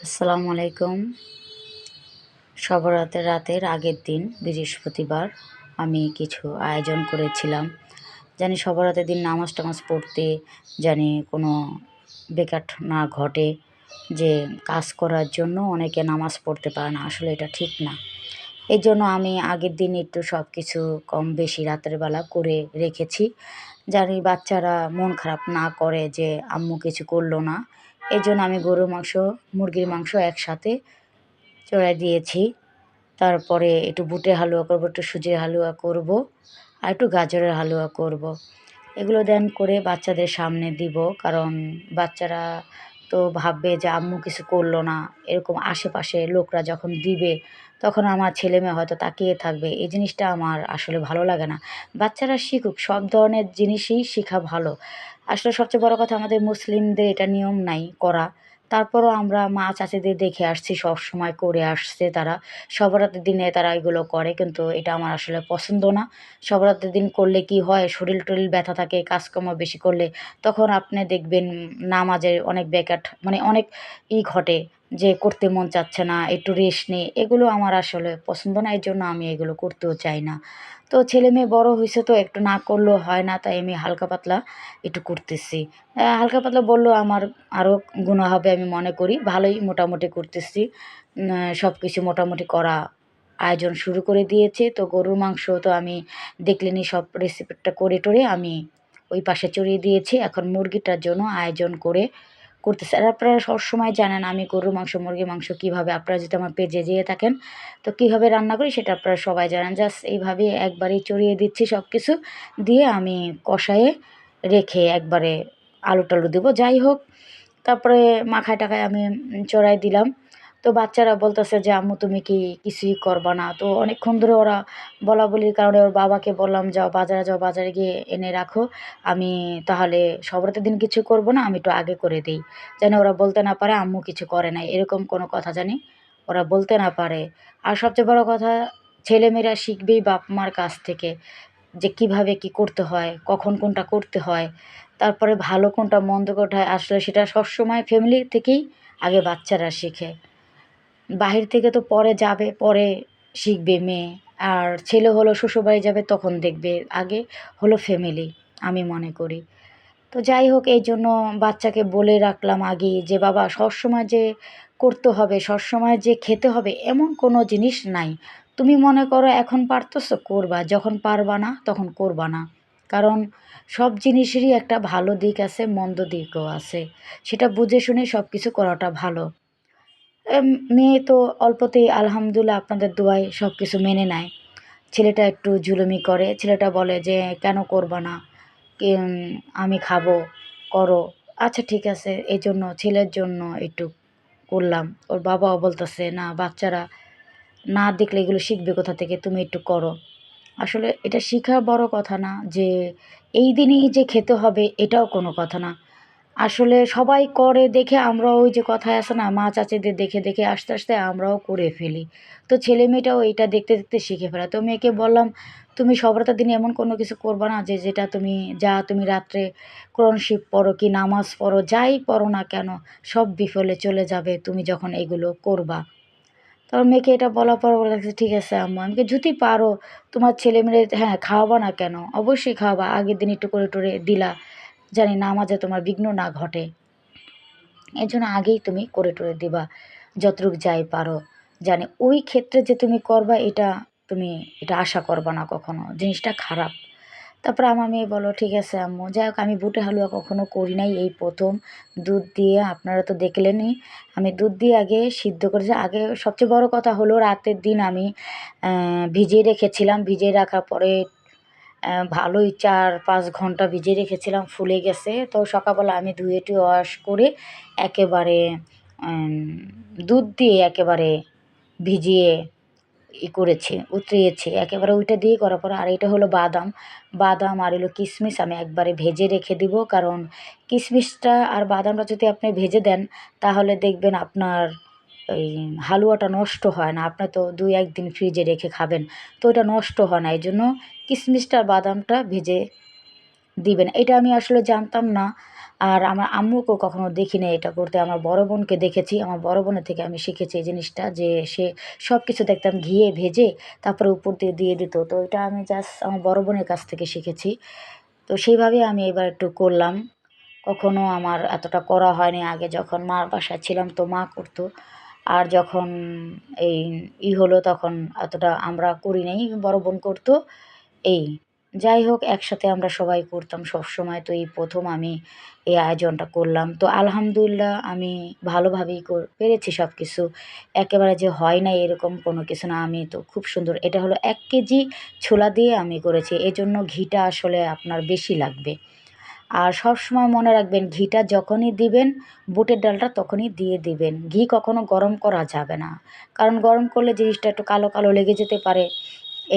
আসসালামু আলাইকুম। শবে রাতের আগের দিন বৃহস্পতিবার আমি কিছু আয়োজন করেছিলাম। জানি শবে বরাতের দিন নামাজ-টামাজ পড়তে জানি কোনো বেকার না ঘটে, যে কাজ করার জন্য অনেকে নামাজ পড়তে পারে না। আসলে এটা ঠিক না। এজন্য আমি আগের দিন একটু সব কিছু কম বেশি রাতের বেলা করে রেখেছি। জানি বাচ্চারা মন খারাপ না করে যে আম্মু কিছু করল না। এজন্য আমি গরুর মাংস, মুরগির মাংস একসাথে চড়াই দিয়েছি। তারপরে একটু বুটের হালুয়া করব, একটু সুজির হালুয়া করব, আর একটু গাজরের হালুয়া করব। এগুলো দেন করে বাচ্চাদের সামনে দিব। কারণ বাচ্চারা তো ভাববে যে আম্মু কিছু করলো না। এরকম আশেপাশে লোকরা যখন দিবে, তখন আমার ছেলেমেয়ে হয়তো তাকিয়ে থাকবে। এই জিনিসটা আমার আসলে ভালো লাগে না। বাচ্চারা শিখুক, সব ধরনের জিনিসই শিখা ভালো। আসলে সবচেয়ে বড় কথা, আমাদের মুসলিমদের এটা নিয়ম নাই করা। তারপরও আমরা মা চাচীদের দেখে আসছি, সবসময় করে আসছে তারা। শবে বরাতের দিনে তারা এগুলো করে, কিন্তু এটা আমার আসলে পছন্দ না। শবে বরাতের দিন করলে কি হয়, শরীর-টরিল ব্যথা থাকে, কাজকর্ম বেশি করলে। তখন আপনি দেখবেন নামাজের অনেক ব্যাঘাত, মানে অনেক ঘটে, যে করতে মন চাচ্ছে না, একটু রেস্ট নেই। এগুলো আমার আসলে পছন্দ না, এজন্য আমি এগুলো করতেও চাই না। তো ছেলেমেয়ে বড় হইছে, তো একটু না করলেও হয় না, তাই আমি হালকা পাতলা একটু করতেছি। হালকা পাতলা বললেও আমার আরও গুনাহ হবে আমি মনে করি। ভালোই মোটামুটি করতেছি। সবকিছু মোটামুটি করা আয়োজন শুরু করে দিয়েছি। তো গরুর মাংস তো আমি দেখলেনই, সব রেসিপিটা করে টরে আমি ওই পাশে চড়িয়ে দিয়েছি। এখন মুরগিটার জন্য আয়োজন করে করতেছি। আর আপনারা সবসময় জানেন আমি গরুর মাংস, মুরগির মাংস কীভাবে, আপনারা যদি আমার পেজে যেয়ে থাকেন, তো কীভাবে রান্না করি সেটা আপনারা সবাই জানেন। জাস্ট এইভাবে একবারেই চড়িয়ে দিচ্ছি সব কিছু। দিয়ে আমি কষায়ে রেখে একবারে আলু-টালু দিব। যাই হোক, তারপরে মাখায়-টাখায় আমি চড়াই দিলাম। তো বাচ্চারা বলতেছে যে, "আম্মু তুমি কি কিছুই করবা না?" তো অনেকক্ষণ ধরে ওরা বলাবলির কারণে ওর বাবাকে বললাম, "যাও বাজারে যাও, বাজারে গিয়ে এনে রাখো। আমি তাহলে শবে বরাতের দিন কিছু করব না, আমি একটু আগে করে দেই। যেন ওরা বলতে না পারে আম্মু কিছু করে নাই।" এরকম কোনো কথা জানি ওরা বলতে না পারে। আর সবচেয়ে বড় কথা, ছেলেমেয়েরা শিখবেই বাপ-মার কাছ থেকে, যে কিভাবে কি করতে হয়, কখন কোনটা করতে হয়, তারপরে ভালো কোনটা মন্দ কোনটা, আসলে সেটা সবসময় ফ্যামিলি থেকেই আগে বাচ্চারা শিখে। বাহির থেকে তো পরে যাবে, পরে শিখবে মেয়ে। আর ছেলে হলো শ্বশুরবাড়ি যাবে, তখন দেখবে। আগে হলো ফ্যামিলি, আমি মনে করি। তো যাই হোক, এইজন্য বাচ্চাকে বলে রাখলাম আগেই যে, "বাবা সবসময় যে করতে হবে, সবসময় যে খেতে হবে, এমন কোনো জিনিস নাই। তুমি মনে করো এখন পারতেছো, করবা। যখন পারবা না, তখন করবা না। কারণ সব জিনিসেরই একটা ভালো দিক আছে, মন্দ দিকও আছে। সেটা বুঝে শুনে সব কিছু করাটা ভালো।" মেয়ে তো অল্পতেই আলহামদুলিল্লাহ আপনাদের দোয়ায় সব কিছু মেনে নেয়। ছেলেটা একটু জুলুমি করে। ছেলেটা বলে যে, "কেন করবা না? কিম আমি খাবো, করো।" আচ্ছা ঠিক আছে, এজন্য ছেলের জন্য একটু করলাম। ওর বাবাও বলতেছে, "না, বাচ্চারা না দেখলে এগুলো শিখবে কোথা থেকে? তুমি একটু করো।" আসলে এটা শিখা বড় কথা না, যে এই দিনেই যে খেতে হবে এটাও কোনো কথা না। আসলে সবাই করে দেখে আমরাও, ওই যে কথায় আছে না, মা চাচীদের দেখে, দেখে আস্তে, আস্তে আমরাও করে ফেলি। তো ছেলেমেয়েটাও এইটা দেখতে, দেখতে শিখে ফেলে। তো মেয়েকে বললাম, "তুমি শবে বরাতের দিনে এমন কোনো কিছু করবা না যে যেটা তুমি, যা তুমি রাত্রে কোরআন শরীফ পড়ো কি নামাজ পড়ো, যাই পড়ো না কেন, সব বিফলে চলে যাবে তুমি যখন এগুলো করবা।" তারপর মেয়েকে এটা বলার পর বলে লাগছে, "ঠিক আছে আম্মু।" আমি কই, "যদি পারো তোমার ছেলেমেয়ে, হ্যাঁ, খাওয়াবা না কেন? অবশ্যই খাওয়াবা। আগের দিন একটু করে টরে দিলা। জানি নামাজে তোমার বিঘ্ন না ঘটে। এজন্য আগেই তুমি করে টরে দিবা, যতটুক যাই পারো। জানি ওই ক্ষেত্রে যে তুমি করবা, এটা তুমি এটা আশা করবা না কখনো। জিনিসটা খারাপ।" তারপরে আমার মেয়ে বলল, "ঠিক আছে আম্মু।" যাই হোক, আমি বুটের হালুয়া কখনো করি নাই, এই ১ম। দুধ দিয়ে, আপনারা তো দেখলেনই, আমি দুধ দিয়ে আগে সিদ্ধ করেছি। আগে সবচেয়ে বড় কথা হলো, রাতের দিন আমি ভিজিয়ে রেখেছিলাম। ভিজিয়ে রাখার পরে ভালোই ৪-৫ ঘন্টা ভিজিয়ে রেখেছিলাম, ফুলে গেছে। তো সকালবেলা আমি ধুয়ে-টুয়ে ওয়াশ করে একেবারে আম দুধ দিয়ে একেবারে ভিজিয়ে করেছি, উতরিয়েছি। একেবারে ওইটা দিয়ে করার পরে, আর এটা হলো বাদাম। বাদাম আর হলো কিশমিশ আমি একবারে ভেজে রেখে দিব। কারণ কিশমিশটা আর বাদামটা যদি আপনি ভেজে দেন, তাহলে দেখবেন আপনার ওই হালুয়াটা নষ্ট হয় না। আপনি তো ২-১ দিন ফ্রিজে রেখে খাবেন। তো ওইটা নষ্ট হয় না। এজন্য কিশমিশটা আর বাদামটা ভেজে দিবেন। এটা আমি আসলে জানতাম না। আর আমার আম্মুকেও কখনো দেখি নাই এটা করতে। আমার বড় বোনকে দেখেছি। আমার বড় বোনের থেকে আমি শিখেছি এই জিনিসটা যে সে সব কিছু দেখতাম ঘিয়ে ভেজে তারপরে উপর দিয়ে দিয়ে দিত। তো এটা আমি জাস্ট আমার বড় বোনের কাছ থেকে শিখেছি। তো সেইভাবেই আমি এবার একটু করলাম। কখনো আমার এতটা করা হয়নি আগে, যখন মার বাসায় ছিলাম তো মা করতো। আর যখন এই হলো তখন এতটা আমরা করি নাই, বড় বোন করতো। এই যাই হোক, একসাথে আমরা সবাই করতাম সবসময়। তো এই প্রথম আমি এই আয়োজনটা করলাম। তো আলহামদুলিল্লাহ আমি ভালোভাবেই পেরেছি সব কিছু। একেবারে যে হয় নাই এরকম কোনো কিছু না। আমি তো খুব সুন্দর, এটা হলো ১ কেজি ছোলা দিয়ে আমি করেছি। এজন্য ঘিটা আসলে আপনার বেশি লাগবে। আর সবসময় মনে রাখবেন ঘিটা যখনই দিবেন, বুটের ডালটা তখনই দিয়ে দিবেন। ঘি কখনো গরম করা যাবে না। কারণ গরম করলে জিনিসটা একটু কালো, কালো লেগে যেতে পারে।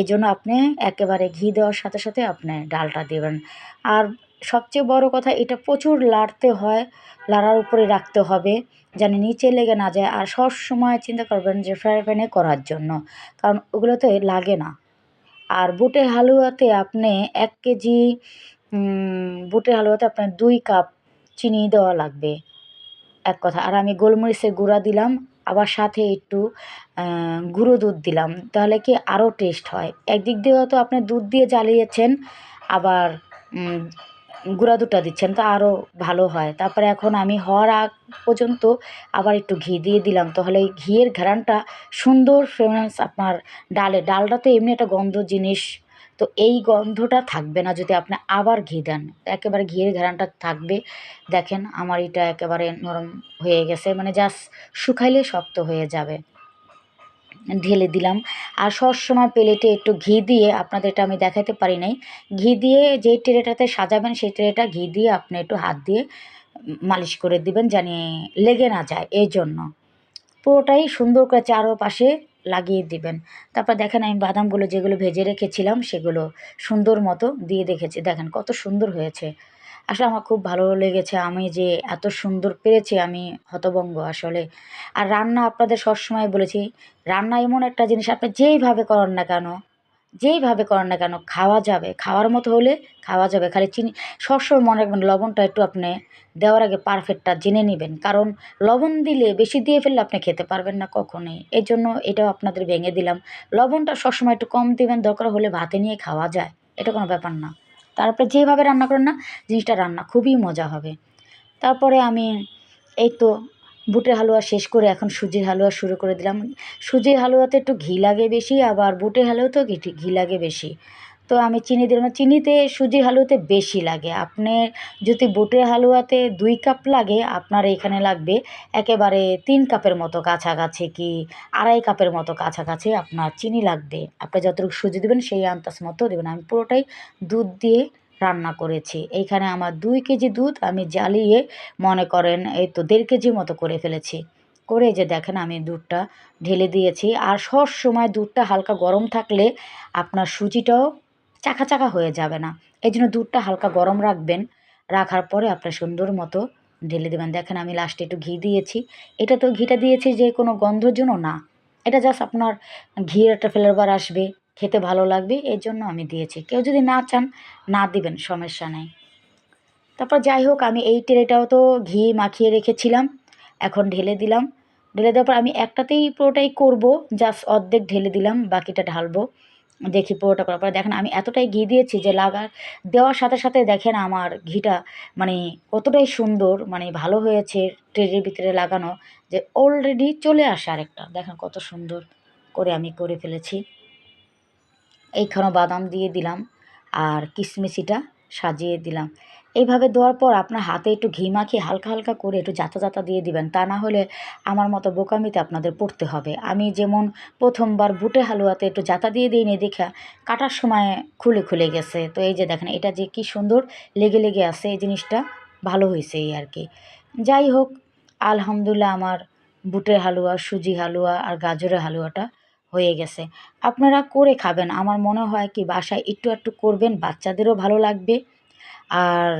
এইজন্য আপনি একেবারে ঘি দেওয়ার সাথে, সাথে আপনি ডালটা দিবেন। আর সবচেয়ে বড় কথা, এটা প্রচুর লাড়তে হয়, লাড়ার উপরে রাখতে হবে যেন নিচে লেগে না যায়। আর সবসময় চিন্তা করবেন যে ফ্রাই প্যানে করার জন্য, কারণ ওগুলোতে লাগে না। আর বুটের হালুয়াতে আপনি ১ কেজি বুটের হালুয়াতে আপনার ২ কাপ চিনি দেওয়া লাগবে, এক কথা। আর আমি গোলমরিচের গুঁড়া দিলাম, আবার সাথে একটু গুঁড়ো দুধ দিলাম। তাহলে কি আরও টেস্ট হয়। একদিক দিয়েও তো আপনি দুধ দিয়ে জ্বালিয়েছেন, আবার উম গুঁড়া দুধটা দিচ্ছেন তো আরও ভালো হয়। তারপরে এখন আমি হওয়ার আগ পর্যন্ত আবার একটু ঘি দিয়ে দিলাম। তাহলে এই ঘিয়ের ঘ্রাণটা সুন্দর ফ্রেগনেন্স আপনার ডালটা তো এমনি একটা গন্ধ জিনিস। তো এই গন্ধটা থাকবে না যদি আপনি আবার ঘি দেন। একেবারে ঘিয়ের ঘ্রাণটা থাকবে। দেখেন আমার এটা একেবারে নরম হয়ে গেছে। মানে জাস্ট শুকাইলে শক্ত হয়ে যাবে। ঢেলে দিলাম। আর সবসময় প্লেটে একটু ঘি দিয়ে, আপনাদের এটা আমি দেখাতে পারি নাই, ঘি দিয়ে যেই ট্রেটাতে সাজাবেন সেই ট্রেটা ঘি দিয়ে আপনি একটু হাত দিয়ে মালিশ করে দিবেন জানি লেগে না যায় এইজন্য। পুরোটাই সুন্দর করে চারোপাশে লাগিয়ে দিবেন। তারপর দেখেন আমি বাদামগুলো যেগুলো ভেজে রেখেছিলাম সেগুলো সুন্দর মতো দিয়ে দেখেছি। দেখেন কত সুন্দর হয়েছে। আসলে আমার খুব ভালো লেগেছে। আমি যে এত সুন্দর পেরেছি আমি হতভম্ব আসলে। আর রান্না আপনাদের সবসময় বলেছি, রান্না এমন একটা জিনিস আপনি যেইভাবে করেন না কেন, যেইভাবে করেন না কেন খাওয়া যাবে। খাওয়ার মতো হলে খাওয়া যাবে। খালি চিনি সবসময় মনে রাখবেন লবণটা একটু আপনি দেওয়ার আগে পারফেক্টটা জেনে নিবেন। কারণ লবণ দিলে বেশি দিয়ে ফেললে আপনি খেতে পারবেন না কখনোই। এজন্য এটাও আপনাদের ভেঙে দিলাম। লবণটা সবসময় একটু কম দিবেন, দরকার হলে ভাতে নিয়ে খাওয়া যায়। এটা কোনো ব্যাপার না। তারপরে যেভাবে রান্না করেন না, জিনিসটা রান্না খুবই মজা হবে। তারপরে আমি এই তো বুটের হালুয়া শেষ করে এখন সুজির হালুয়া শুরু করে দিলাম। সুজির হালুয়াতে একটু ঘি লাগে বেশি, আবার বুটের হালুয়াতেও ঘি লাগে বেশি। তো আমি চিনি দিলাম না। চিনিতে সুজির হালুয়াতে বেশি লাগে। আপনার যদি বুটের হালুয়াতে ২ কাপ লাগে, আপনার এখানে লাগবে একেবারে ৩ কাপের মতো কাছাকাছি, কি ২.৫ কাপের মতো কাছাকাছি আপনার চিনি লাগবে। আপনি যতটুকু সুজি দিবেন সেই আন্দাজ মতো দিবেন। আমি পুরোটাই দুধ দিয়ে রান্না করেছি। এইখানে আমার ২ কেজি দুধ আমি জ্বালিয়ে মনে করেন এই তো ১.৫ কেজি মতো করে ফেলেছি। করে এই যে দেখেন আমি দুধটা ঢেলে দিয়েছি। আর সবসময় দুধটা হালকা গরম থাকলে আপনার সুজিটাও চাকা, চাকা হয়ে যাবে না। এজন্য দুধটা হালকা গরম রাখবেন। রাখার পরে আপনার সুন্দর মতো ঢেলে দেবেন। দেখেন আমি লাস্টে একটু ঘি দিয়েছি। এটা তো ঘিটা দিয়েছি যে কোনো গন্ধর জন্য না। এটা জাস্ট আপনার ঘির একটা ফ্লেভার আসবে, খেতে ভালো লাগবে এজন্য আমি দিয়েছি। কেউ যদি না চান না দিবেন, সমস্যা নেই। তারপর যাই হোক আমি এই ট্রেটাও তো ঘি মাখিয়ে রেখেছিলাম। এখন ঢেলে দিলাম। ঢেলে দেওয়ার পর আমি একটাতেই পুরোটাই করব। জাস্ট অর্ধেক ঢেলে দিলাম, বাকিটা ঢালবো। দেখি পুরোটা করার পরে দেখেন আমি এতটাই ঘি দিয়েছি যে দেওয়ার সাথে, সাথে দেখেন আমার ঘিটা মানে কতটাই সুন্দর মানে ভালো হয়েছে ট্রের ভিতরে লাগানো, যে অলরেডি চলে আসে আরেকটা। দেখেন কত সুন্দর করে আমি করে ফেলেছি। এইখানেও বাদাম দিয়ে দিলাম আর কিশমিশিটা সাজিয়ে দিলাম। এইভাবে দেওয়ার পর আপনার হাতে একটু ঘি মাখিয়ে হালকা, হালকা করে একটু জাতা, জাতা দিয়ে দিবেন। তা না হলে আমার মতো বোকামিতে আপনাদের পড়তে হবে। আমি যেমন ১ম বার বুটের হালুয়াতে একটু জাতা দিয়ে দিইনি দেইখা কাটার সময় খুলে, খুলে গেছে। তো এই যে দেখেন এটা যে কি সুন্দর লেগে, লেগে আছে এই জিনিসটা ভালো হইছে এই আরকি। যাই হোক আলহামদুলিল্লাহ আমার বুটের হালুয়া, সুজি হালুয়া আর গাজরের হালুয়াটা হয়ে গেছে। আপনারা করে খাবেন। আমার মনে হয় কি বাসায় একটু, একটু করবেন, বাচ্চাদেরও ভালো লাগবে। আর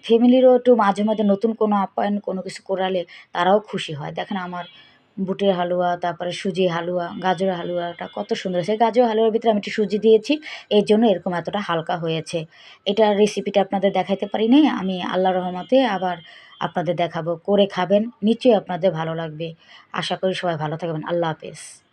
ফ্যামিলিরও একটু মাঝে, মাঝে নতুন কোনো আপ্যায়ন কোনো কিছু করালে তারাও খুশি হয়। দেখেন আমার বুটের হালুয়া, তারপরে সুজির হালুয়া, গাজরের হালুয়াটা কত সুন্দর হয়েছে। গাজরের হালুয়ার ভিতরে আমি একটু সুজি দিয়েছি, এর জন্য এরকম এতটা হালকা হয়েছে। এটার রেসিপিটা আপনাদের দেখাইতে পারি নাই, আমি আল্লাহর রহমতে আবার আপনাদের দেখাবো। করে খাবেন, নিশ্চয়ই আপনাদের ভালো লাগবে। আশা করি সবাই ভালো থাকবেন। আল্লাহ হাফেজ।